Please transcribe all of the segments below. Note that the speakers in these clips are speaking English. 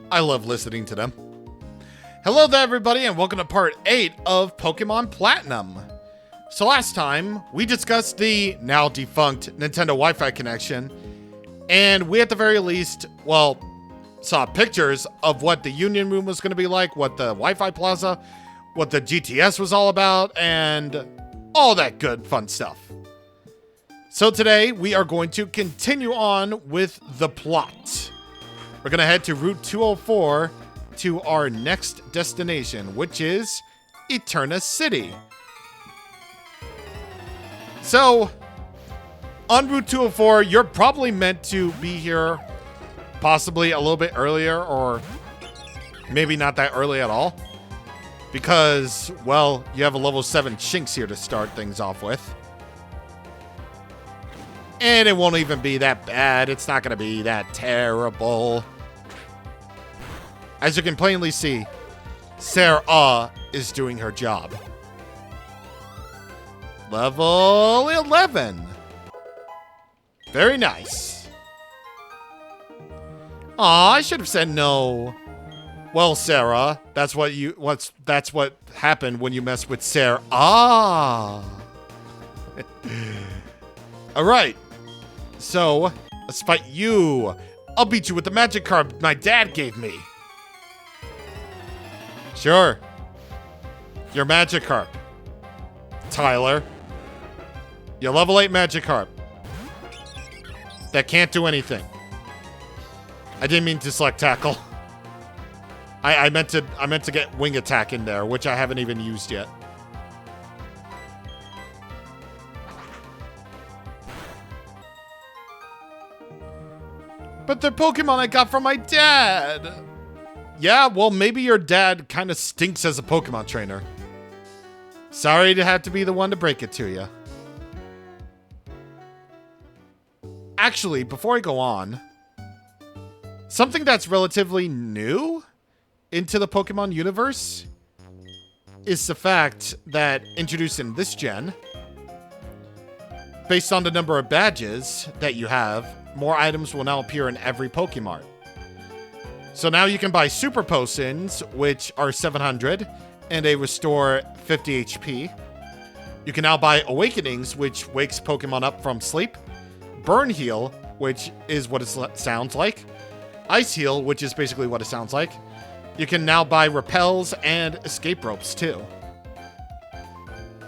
I love listening to them. Hello there, everybody, and welcome to part 8 of Pokemon Platinum. So last time, we discussed the now defunct Nintendo Wi-Fi connection, and we at the very least, well, saw pictures of what the Union Room was going to be like, what the Wi-Fi Plaza, what the GTS was all about, and all that good fun stuff. So today, we are going to continue on with the plot. We're going to head to Route 204 to our next destination, which is Eterna City. So, on Route 204, you're probably meant to be here possibly a little bit earlier, or maybe not that early at all. Because, well, you have a level 7 Shinx here to start things off with. And it won't even be that bad. It's not going to be that terrible. As you can plainly see, Sarah is doing her job. Level 11. Very nice. Aw, I should have said no. Well, Sarah, that's what happened when you mess with Sarah. All right. So, let's fight you. I'll beat you with the magic card my dad gave me. Sure. Your Magikarp. Tyler. Your level 8 Magikarp. That can't do anything. I didn't mean to select Tackle. I meant to get Wing Attack in there, which I haven't even used yet. But they're Pokemon I got from my dad. Yeah, well, maybe your dad kind of stinks as a Pokemon trainer. Sorry to have to be the one to break it to you. Actually, before I go on, something that's relatively new into the Pokemon universe is the fact that introduced in this gen, based on the number of badges that you have, more items will now appear in every Pokemon. So now you can buy Super Potions, which are 700, and they restore 50 HP. You can now buy Awakenings, which wakes Pokemon up from sleep. Burn Heal, which is what it sounds like. Ice Heal, which is basically what it sounds like. You can now buy Repels and Escape Ropes, too.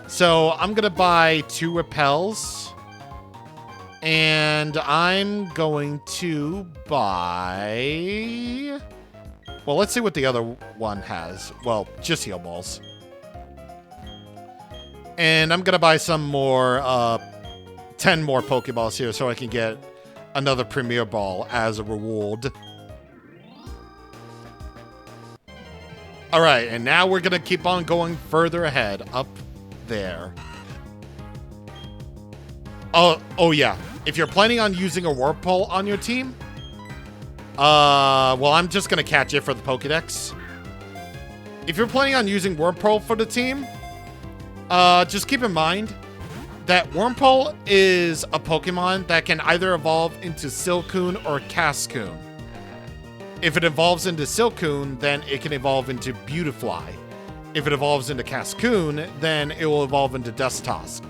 So I'm going to buy 2 Repels. And I'm going to buy... Well, let's see what the other one has. Well, just Heal Balls. And I'm going to buy some more, 10 more Pokeballs here so I can get another Premier Ball as a reward. Alright, and now we're going to keep on going further ahead, up there. Oh yeah. If you're planning on using a Whirlpool on your team, well, I'm just going to catch it for the Pokedex. If you're planning on using Whirlpool for the team, just keep in mind that Whirlpool is a Pokemon that can either evolve into Silcoon or Cascoon. If it evolves into Silcoon, then it can evolve into Beautifly. If it evolves into Cascoon, then it will evolve into Dustox.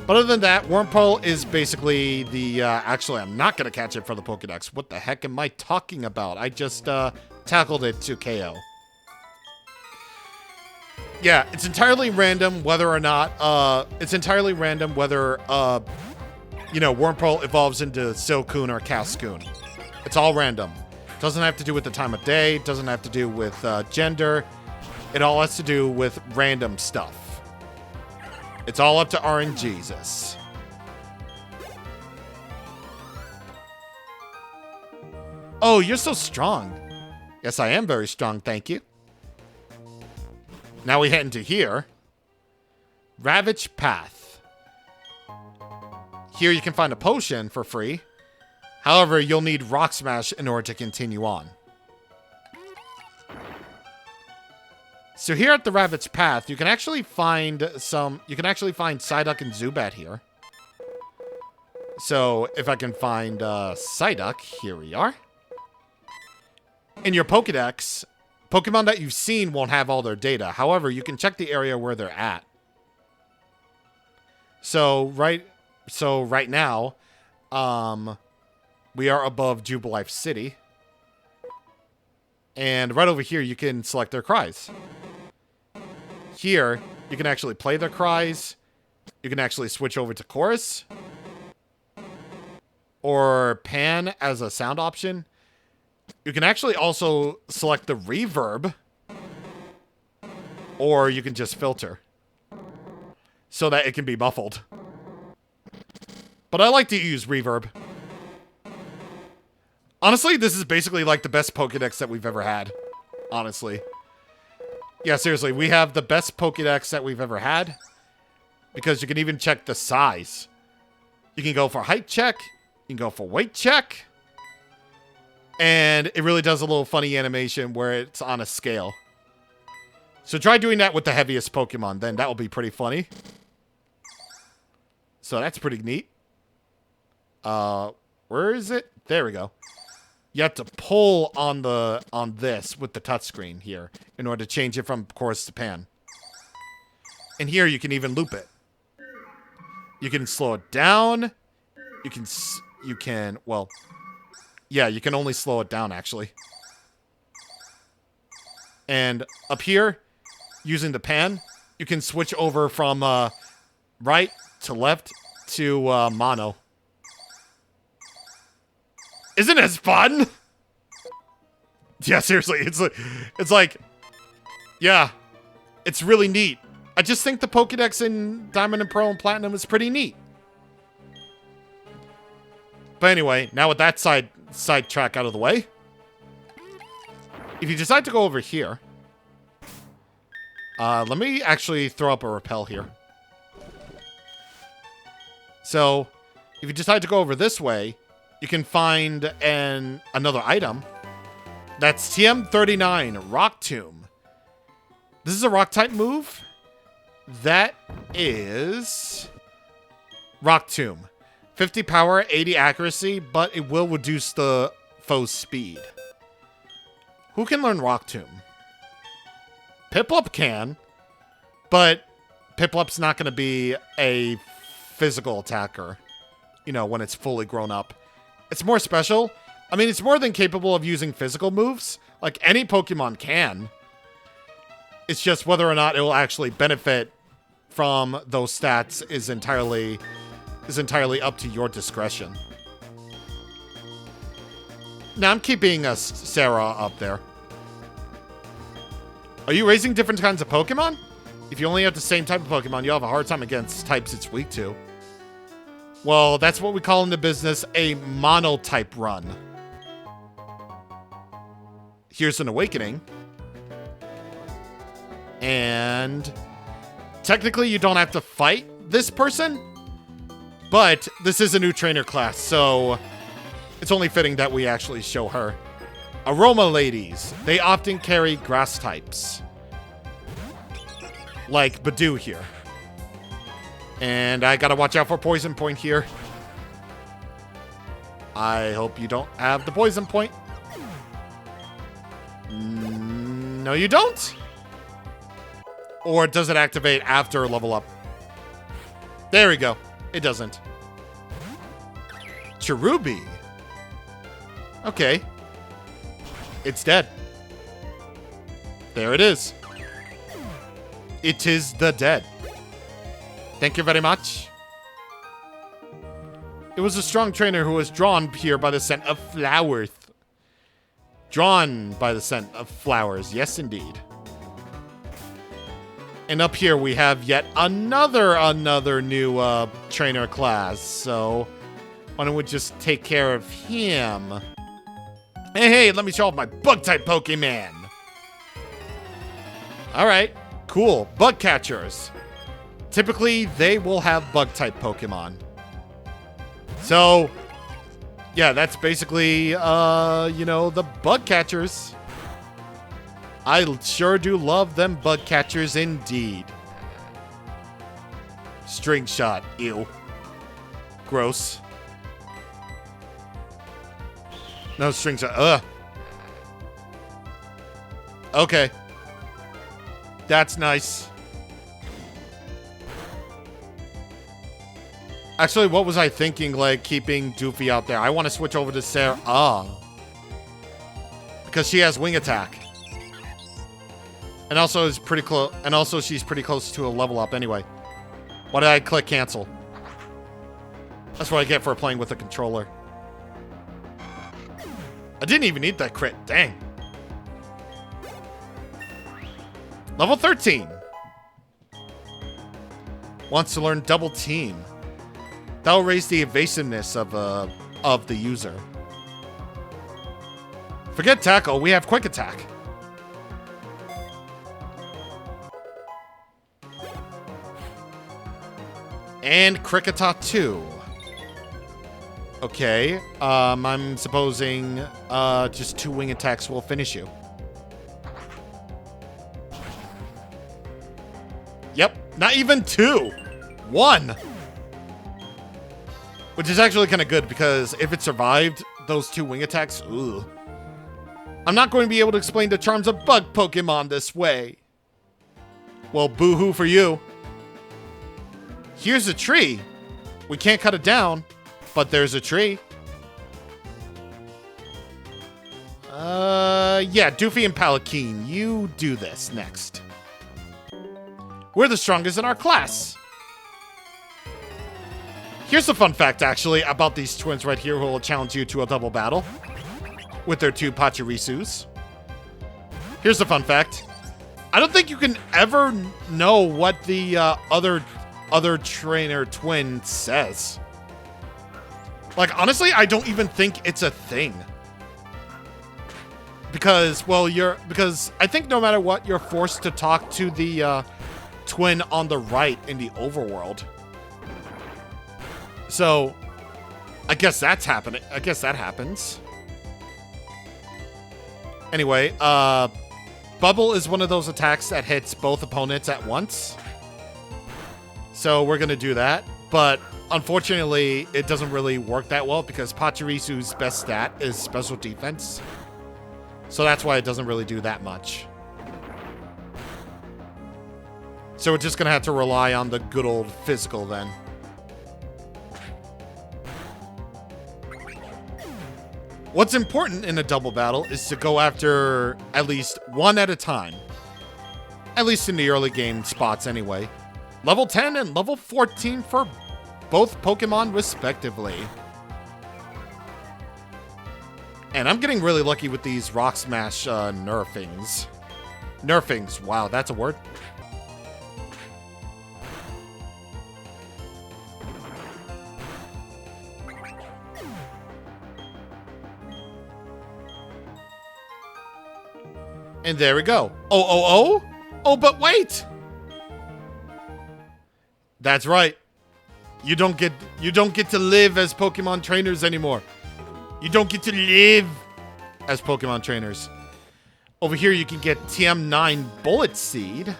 But other than that, Wurmple is basically the... actually, I'm not going to catch it for the Pokedex. What the heck am I talking about? I just tackled it to KO. Yeah, it's entirely random whether or not... Wurmple evolves into Silcoon or Cascoon. It's all random. Doesn't have to do with the time of day. Doesn't have to do with gender. It all has to do with random stuff. It's all up to RNGesus. Oh, you're so strong. Yes, I am very strong, thank you. Now we head into here. Ravage Path. Here you can find a potion for free. However, you'll need Rock Smash in order to continue on. So here at the Ravage Path, you can actually find Psyduck and Zubat here. So if I can find Psyduck, here we are. in your Pokedex, Pokemon that you've seen won't have all their data. However, you can check the area where they're at. So right now, we are above Jubilife City. And right over here, you can select their cries. Here, you can actually play their cries. You can actually switch over to chorus. Or pan as a sound option. You can actually also select the reverb. Or you can just filter. So that it can be muffled. But I like to use reverb. Honestly, this is basically like the best Pokédex that we've ever had. Honestly. Yeah, seriously, we have the best Pokédex that we've ever had. Because you can even check the size. You can go for height check. You can go for weight check. And it really does a little funny animation where it's on a scale. So try doing that with the heaviest Pokemon. Then that will be pretty funny. So that's pretty neat. Where is it? There we go. You have to pull on this with the touchscreen here in order to change it from chorus to pan. And here you can even loop it. You can slow it down. You can, well, yeah, you can only slow it down actually. And up here, using the pan, you can switch over from right to left to mono. Isn't it fun? Yeah, seriously, it's like, yeah, it's really neat. I just think the Pokédex in Diamond and Pearl and Platinum is pretty neat. But anyway, now with that sidetrack out of the way, if you decide to go over here, let me actually throw up a repel here. So, if you decide to go over this way, you can find another item. That's TM39, Rock Tomb. This is a rock type move. That is Rock Tomb. 50 power, 80 accuracy, but it will reduce the foe's speed. Who can learn Rock Tomb? Piplup can, but Piplup's not going to be a physical attacker, you know, when it's fully grown up. It's more special. I mean, it's more than capable of using physical moves. Like, any Pokemon can. It's just whether or not it will actually benefit from those stats is entirely up to your discretion. Now, I'm keeping Sarah up there. Are you raising different kinds of Pokemon? If you only have the same type of Pokemon, you'll have a hard time against types it's weak to. Well, that's what we call in the business a monotype run. Here's an Awakening. And technically you don't have to fight this person, but this is a new trainer class, so it's only fitting that we actually show her. Aroma ladies. They often carry grass types. Like Badoo here. And I gotta watch out for Poison Point here. I hope you don't have the Poison Point. No, you don't? Or does it activate after level up? There we go. It doesn't. Cherubi. Okay. It's dead. There it is. It is the dead. Thank you very much. It was a strong trainer who was drawn here by the scent of flowers. Drawn by the scent of flowers. Yes, indeed. And up here we have yet another new trainer class. So why don't we just take care of him? Hey, let me show off my bug-type Pokemon. Alright, cool. Bug catchers. Typically, they will have bug-type Pokemon. So, yeah, that's basically, you know, the bug catchers. I sure do love them bug catchers indeed. String shot. Ew. Gross. No string shot. Ugh. Okay. That's nice. Actually, what was I thinking, like, keeping Doofy out there? I want to switch over to Sarah. Because she has wing attack. And also is pretty close. And also she's pretty close to a level up anyway. Why did I click cancel? That's what I get for playing with a controller. I didn't even need that crit. Dang. Level 13. Wants to learn double team. That'll raise the evasiveness of the user. Forget tackle, we have quick attack. And Cricketa 2. Okay, I'm supposing just 2 wing attacks will finish you. Yep, not even 2. 1. Which is actually kind of good because if it survived those 2 wing attacks, ugh. I'm not going to be able to explain the charms of bug Pokemon this way. Well, boo-hoo for you. Here's a tree. We can't cut it down, but there's a tree. Yeah, Doofy and Palakeen, you do this next. We're the strongest in our class. Here's a fun fact, actually, about these twins right here who will challenge you to a double battle with their 2 Pachirisus. Here's the fun fact. I don't think you can ever know what the other trainer twin says. Like, honestly, I don't even think it's a thing. Because, well, because I think no matter what, you're forced to talk to the twin on the right in the overworld. So, I guess that's happening. I guess that happens. Anyway, Bubble is one of those attacks that hits both opponents at once. So we're going to do that. But unfortunately, it doesn't really work that well because Pachirisu's best stat is special defense. So that's why it doesn't really do that much. So we're just going to have to rely on the good old physical then. What's important in a double battle is to go after at least one at a time. At least in the early game spots anyway. Level 10 and level 14 for both Pokemon respectively. And I'm getting really lucky with these Rock Smash nerfings. Nerfings, wow, that's a word. And there we go. Oh, but wait. That's right. You don't get to live as Pokemon trainers anymore. You don't get to live as Pokemon trainers. Over here you can get TM9 Bullet Seed.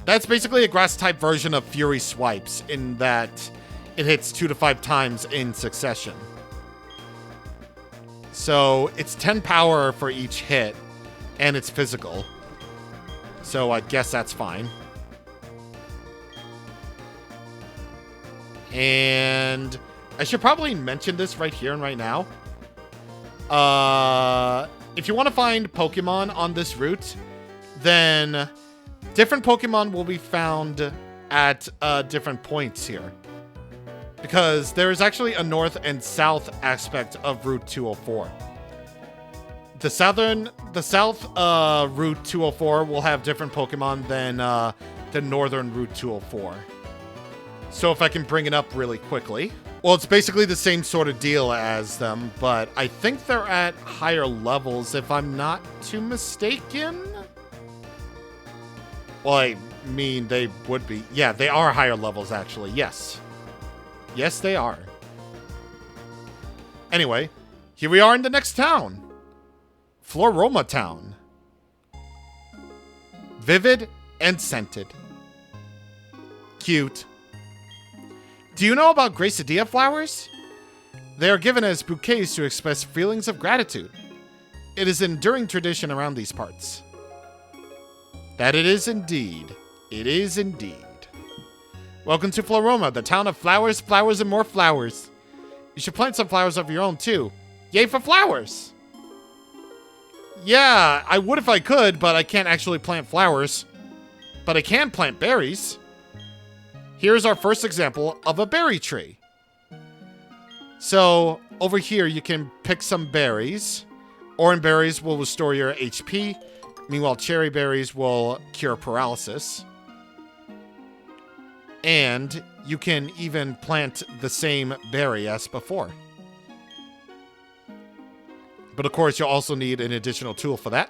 That's basically a grass type version of Fury Swipes in that it hits 2 to 5 times in succession. So it's 10 power for each hit. And it's physical. So I guess that's fine. And I should probably mention this right here and right now. If you want to find Pokemon on this route, then different Pokemon will be found at different points here. Because there is actually a north and south aspect of Route 204. The south Route 204 will have different Pokemon than the northern Route 204. So if I can bring it up really quickly. Well, it's basically the same sort of deal as them, but I think they're at higher levels if I'm not too mistaken. Well, I mean, they would be. Yeah, they are higher levels actually, yes. Yes, they are. Anyway, here we are in the next town. Floroma Town. Vivid and scented. Cute. Do you know about Gracidia flowers? They are given as bouquets to express feelings of gratitude. It is an enduring tradition around these parts. That it is indeed. It is indeed. Welcome to Floroma, the town of flowers, flowers, and more flowers. You should plant some flowers of your own, too. Yay for flowers! Yeah, I would if I could, but I can't actually plant flowers. But I can plant berries. Here's our first example of a berry tree. So, over here, you can pick some berries. Orange berries will restore your HP. Meanwhile, cherry berries will cure paralysis. And you can even plant the same berry as before. But of course, you'll also need an additional tool for that.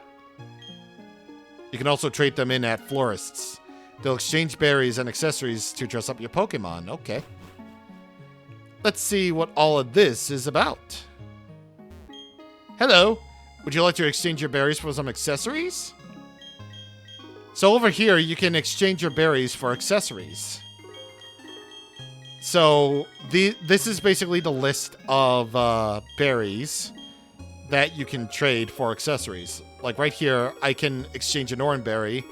You can also trade them in at florists. They'll exchange berries and accessories to dress up your Pokemon. Okay. Let's see what all of this is about. Hello. Would you like to exchange your berries for some accessories? So over here, you can exchange your berries for accessories. So this is basically the list of berries that you can trade for accessories. Like right here, I can exchange an orange berry,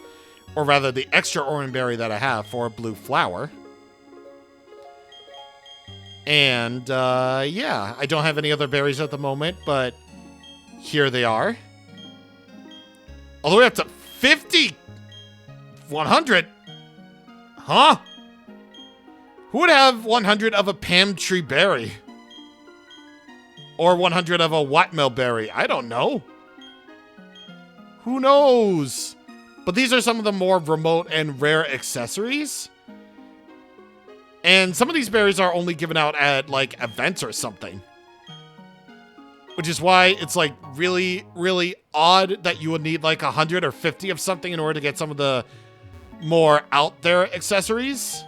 or rather the extra orange berry that I have, for a blue flower. And yeah, I don't have any other berries at the moment, but here they are. All the way up to 50! 100? Huh? Who would have 100 of a Pam Tree berry? Or 100 of a Wattmill berry? I don't know. Who knows? But these are some of the more remote and rare accessories. And some of these berries are only given out at, like, events or something. Which is why it's, like, really, really odd that you would need, like, 100 or 50 of something in order to get some of the more out there accessories.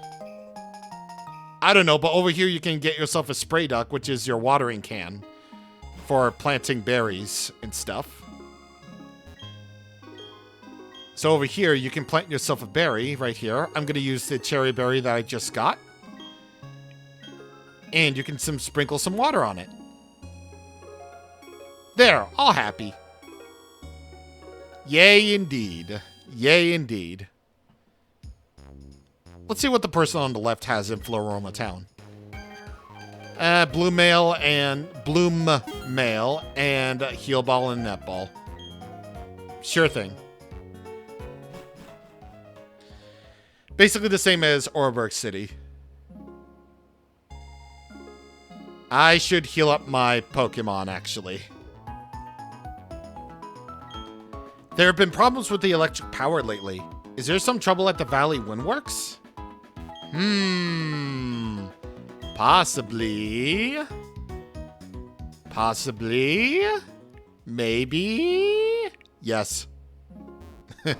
I don't know, but over here you can get yourself a spray duck, which is your watering can for planting berries and stuff. So over here, you can plant yourself a berry right here. I'm going to use the cherry berry that I just got. And you can sprinkle some water on it. There, all happy. Yay indeed. Yay indeed. Let's see what the person on the left has in Floroma Town. Bloom Mail and Heal Ball and Netball. Sure thing. Basically the same as Oreburgh City. I should heal up my Pokemon, actually. There have been problems with the electric power lately. Is there some trouble at the Valley Windworks? Possibly. Possibly. Maybe. Yes. If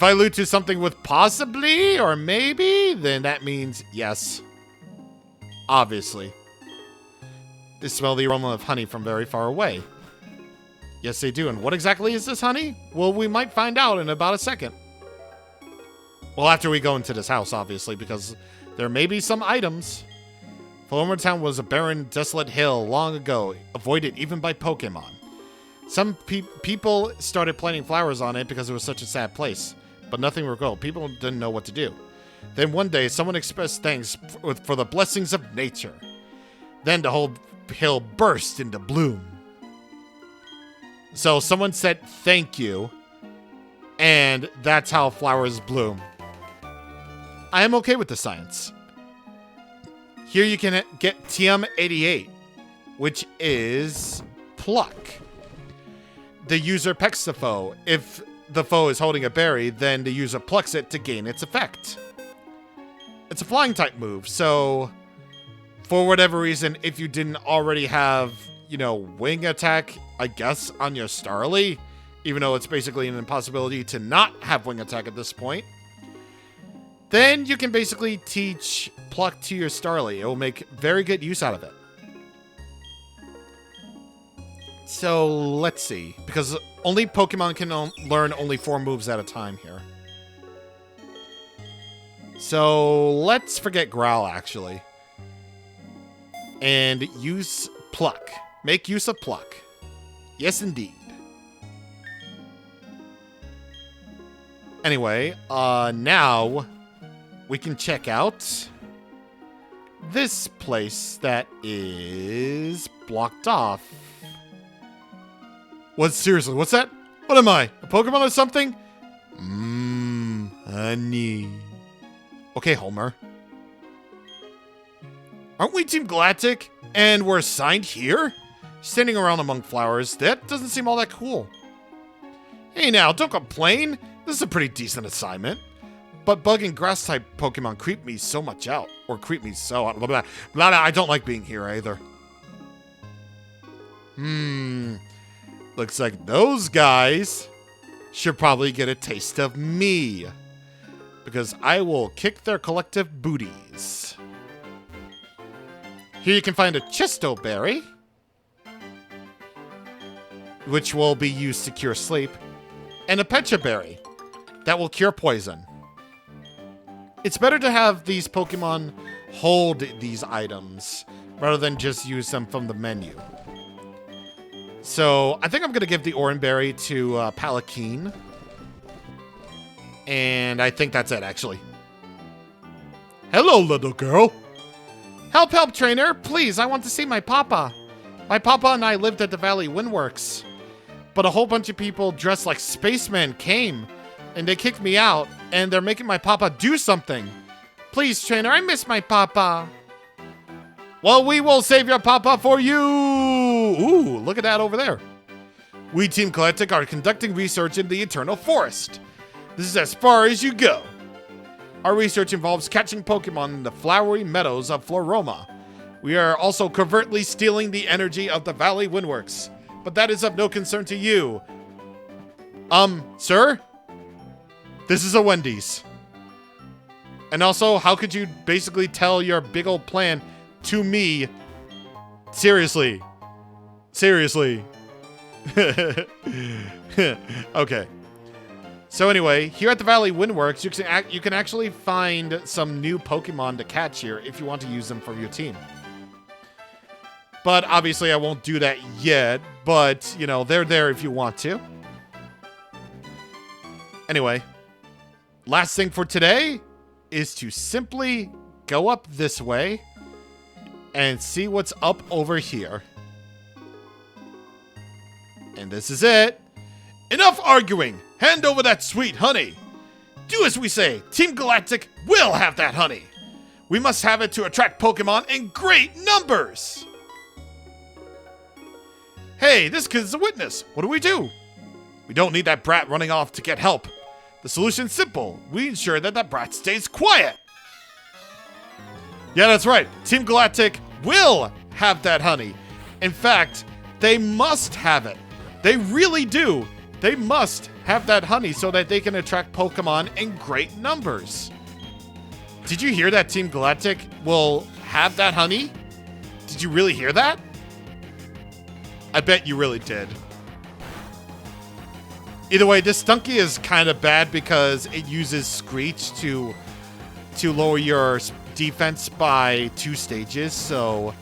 I allude to something with possibly or maybe, then that means yes. Obviously. They smell the aroma of honey from very far away. Yes, they do. And what exactly is this honey? Well, we might find out in about a second. Well, after we go into this house, obviously, because there may be some items. Floroma Town was a barren, desolate hill long ago, avoided even by Pokemon. Some people started planting flowers on it because it was such a sad place, but nothing would grow. People didn't know what to do. Then one day, someone expressed thanks for the blessings of nature. Then the whole hill burst into bloom. So someone said thank you, and that's how flowers bloom. I am okay with the science. Here you can get TM88, which is pluck. The user pecks the foe. If the foe is holding a berry, then the user plucks it to gain its effect. It's a flying type move, so for whatever reason, if you didn't already have, you know, wing attack, I guess, on your Starly, even though it's basically an impossibility to not have wing attack at this point, then you can basically teach pluck to your Starly. It will make very good use out of it. So let's see, because only Pokemon can learn only 4 moves at a time here. So let's forget Growl, actually, and use pluck. Make use of pluck. Yes, indeed. Anyway, now we can check out this place that is blocked off. What? Seriously, what's that? What am I? A Pokemon or something? Honey. Okay, Homer. Aren't we Team Galactic? And we're assigned here? Standing around among flowers, that doesn't seem all that cool. Hey now, don't complain. This is a pretty decent assignment. But bug and grass type Pokemon creep me so much out. Or creep me so out. Blah, blah, blah, blah. I don't like being here either. Looks like those guys should probably get a taste of me. Because I will kick their collective booties. Here you can find a Chesto Berry, which will be used to cure sleep, and a Pecha Berry that will cure poison. It's better to have these Pokemon hold these items rather than just use them from the menu. So I think I'm going to give the Oran Berry to Palakeen. And I think that's it, actually. Hello, little girl. Help, help, trainer. Please, I want to see my papa. My papa and I lived at the Valley Windworks. But a whole bunch of people dressed like spacemen came. And they kicked me out. And they're making my papa do something. Please, trainer, I miss my papa. Well, we will save your papa for you. Ooh, look at that over there. We, Team Galactic, are conducting research in the Eternal Forest. This is as far as you go. Our research involves catching Pokemon in the flowery meadows of Floroma. We are also covertly stealing the energy of the Valley Windworks. But that is of no concern to you. Sir? This is a Wendy's. And also, how could you basically tell your big old plan to me? Seriously. Seriously. Okay. So anyway, here at the Valley Windworks, you can actually find some new Pokemon to catch here if you want to use them for your team. But obviously I won't do that yet, but, you know, they're there if you want to. Anyway, last thing for today is to simply go up this way and see what's up over here. And this is it. Enough arguing! Hand over that sweet honey! Do as we say! Team Galactic will have that honey! We must have it to attract Pokemon in great numbers! Hey, this kid's a witness! What do? We don't need that brat running off to get help. The solution's simple. We ensure that that brat stays quiet! Yeah, that's right. Team Galactic will have that honey. In fact, they must have it. They really do. They must have that honey so that they can attract Pokemon in great numbers. Did you hear that Team Galactic will have that honey? Did you really hear that? I bet you really did. Either way, this Stunky is kind of bad because it uses Screech to lower your defense by 2 stages. So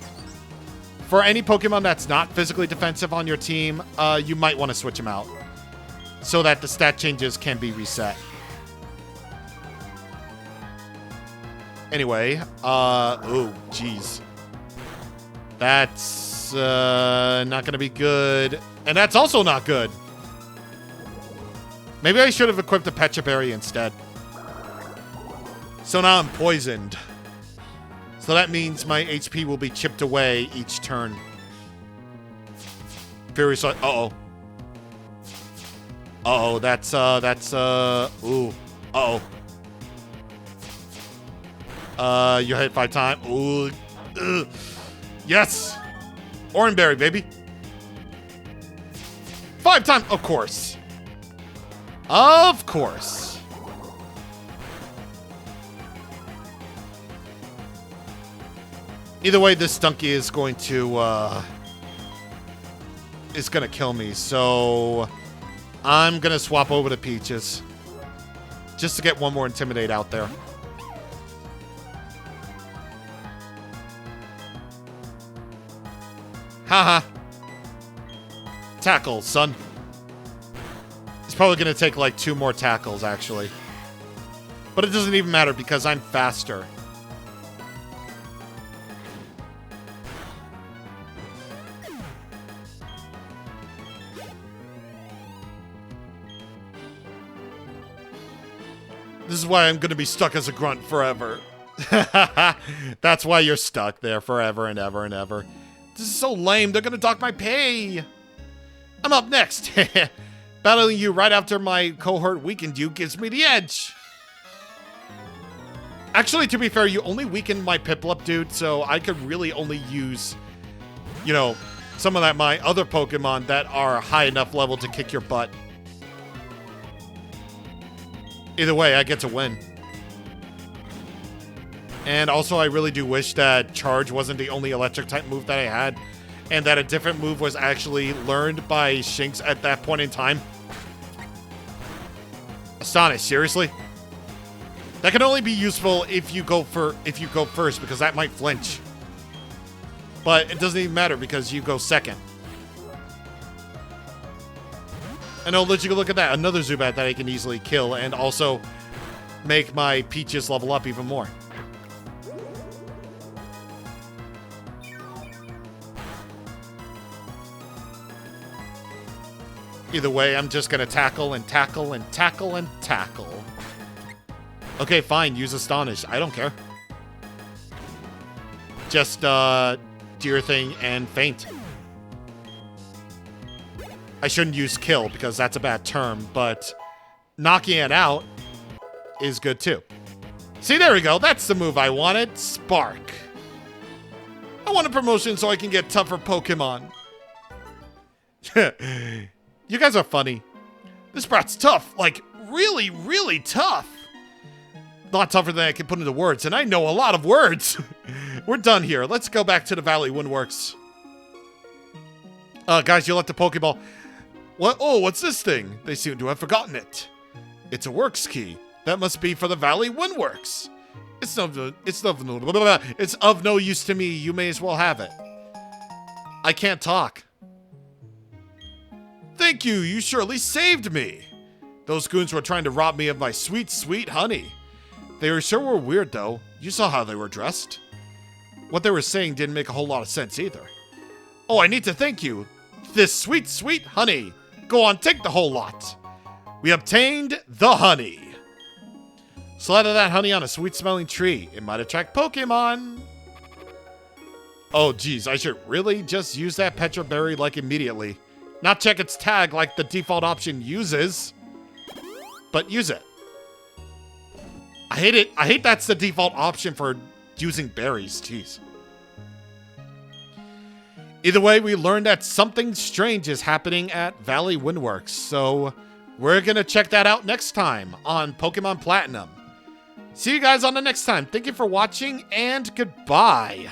for any Pokemon that's not physically defensive on your team, you might want to switch them out so that the stat changes can be reset. Anyway, oh, jeez. That's not going to be good. And that's also not good. Maybe I should have equipped a Pecha Berry instead. So now I'm poisoned. So that means my HP will be chipped away each turn. Fury Sword. Uh-oh. Uh-oh, that's, ooh. Uh-oh. You hit 5 times. Ooh. Ugh. Yes! Oran Berry, baby. 5 times, of course. Of course. Either way, this Stunky is going to kill me. So I'm gonna swap over to Peaches just to get one more Intimidate out there. Haha. Tackle, son. probably going to take like 2 more tackles, actually. But it doesn't even matter because I'm faster. This is why I'm going to be stuck as a grunt forever. That's why you're stuck there forever and ever and ever. This is so lame. They're going to dock my pay. I'm up next. Battling you right after my cohort weakened you gives me the edge. Actually, to be fair, you only weakened my Piplup, dude, so I could really only use, you know, some of my other Pokemon that are high enough level to kick your butt. Either way, I get to win. And also, I really do wish that Charge wasn't the only electric-type move that I had, and that a different move was actually learned by Shinx at that point in time. Astonish, seriously? That can only be useful if you go first, because that might flinch. But it doesn't even matter because you go second. And I'll let you look at that. Another Zubat that I can easily kill and also make my Peaches level up even more. Either way, I'm just going to tackle and tackle and tackle and tackle. Okay, fine. Use Astonish. I don't care. Just, Deer Thing and Faint. I shouldn't use Kill because that's a bad term, but knocking it out is good too. See, there we go. That's the move I wanted. Spark. I want a promotion so I can get tougher Pokemon. You guys are funny. This brat's tough. Like, really, really tough. Not tougher than I can put into words, and I know a lot of words. We're done here. Let's go back to the Valley Windworks. Guys, you left the Pokeball. What? Oh, what's this thing? They seem to have forgotten it. It's a works key. That must be for the Valley Windworks. It's of no use to me. You may as well have it. I can't talk. Thank you. You surely saved me. Those goons were trying to rob me of my sweet, sweet honey. They sure were weird, though. You saw how they were dressed. What they were saying didn't make a whole lot of sense either. Oh, I need to thank you. This sweet, sweet honey. Go on, take the whole lot. We obtained the honey. Slather that honey on a sweet-smelling tree. It might attract Pokemon. Oh, geez, I should really just use that Petra Berry, like, immediately. Not check its tag like the default option uses. But use it. I hate it. I hate that's the default option for using berries. Jeez. Either way, we learned that something strange is happening at Valley Windworks, so we're going to check that out next time on Pokemon Platinum. See you guys on the next time. Thank you for watching, and goodbye.